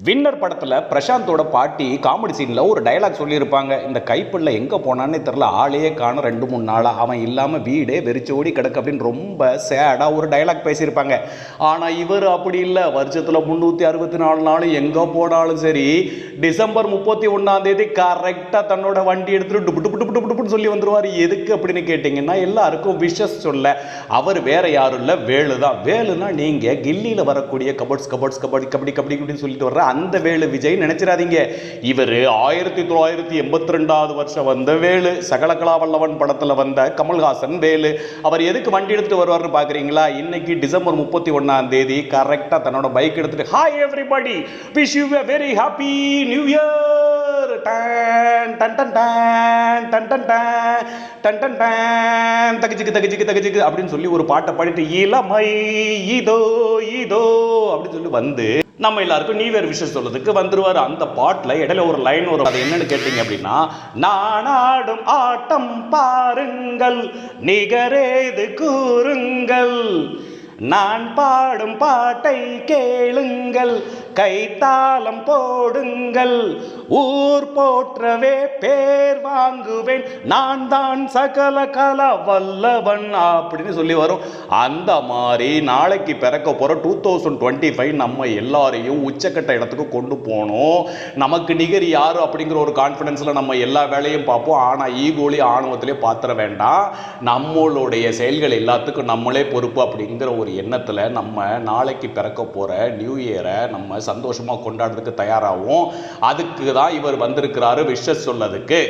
Winner படத்தில் பிரசாந்தோட பாட்டி comedy சீனில் ஒரு டைலாக் சொல்லியிருப்பாங்க. இந்த கைப்பிள்ளை எங்கே போனான்னே தெரில, ஆளையே காணும் 2-3 நாளாக, அவன் இல்லாமல் வீடே வெறிச்சோடி கிடக்கு அப்படின்னு ரொம்ப சேடாக ஒரு டைலாக் பேசியிருப்பாங்க. ஆனால் இவர் அப்படி இல்லை. வருஷத்தில் 364 நாளும் எங்கே போனாலும் சரி, டிசம்பர் 31 கரெக்டாக தன்னோட வண்டி எடுத்துகிட்டு டுப்புன்னு சொல்லி வந்துடுவார். எதுக்கு அப்படின்னு கேட்டிங்கன்னா, எல்லாருக்கும் விஷஸ் சொல்ல. அவர் வேற யாரும் இல்லை, வேலு தான். வேலுனா நீங்கள் கில்லியில் வரக்கூடிய கபடி அப்படின்னு சொல்லிட்டு வர்ற அந்த வேலு விஜய் நினைச்சிடாதீங்க. இவர் 1982 வருஷம் வந்த வேலு. சகலகலா வல்லவன் படத்தில் வந்த கமல்ஹாசன் வேலு. அவர் எதுக்கு வண்டி எடுத்துட்டு வருவார்னு பாக்குறீங்களா? இன்னைக்கு டிசம்பர் 31 கரெக்டா தன்னோட பைக் எடுத்துட்டு, hi everybody, wish you a very happy new year, டன் டன் டன் டன் டன் டன் டன் டன் டன் தகிஜிக்கு அப்படின்னு சொல்லி ஒரு பாட்டை பாடிட்டு, இளமை இதோ இதோ அப்படின்னு சொல்லி வந்து நம்ம எல்லாருக்கும் நியூ இயர் விஷயம் சொல்றதுக்கு வந்துருவார். அந்த பாட்டில் இடையில ஒரு லைன் வரும். அது என்னன்னு கேட்டீங்க அப்படின்னா, நான் ஆடும் ஆட்டம் பாருங்கள், நிகரேது கூறுங்கள், நான் பாடும் பாட்டை கேளுங்கள், கைத்தாளம் போடுங்கள், ஊர் போற்றவே பேர் வாங்குவேன், நான் தான் சகல கல வல்லவன் அப்படின்னு சொல்லி வரும். அந்த மாதிரி நாளைக்கு பிறக்க போற 2025 நம்ம எல்லாரையும் உச்சக்கட்ட இடத்துக்கு கொண்டு போகணும். நமக்கு நிகர் யாரு அப்படிங்கிற ஒரு கான்ஃபிடன்ஸ்ல நம்ம எல்லா வேலையும் பார்ப்போம். ஆனா ஈகோலி ஆணவத்திலே பாத்திர வேண்டாம். நம்மளுடைய செயல்கள் எல்லாத்துக்கும் நம்மளே பொறுப்பு அப்படிங்கிற ஒரு எண்ணத்துல நம்ம நாளைக்கு பிறக்க போற நியூ இயரை நம்ம சந்தோஷமா கொண்டாடுறதுக்கு தயாராகும். அதுக்கு தான் இவர் வந்திருக்கிறாரு விஷஸ் சொல்லதுக்கு.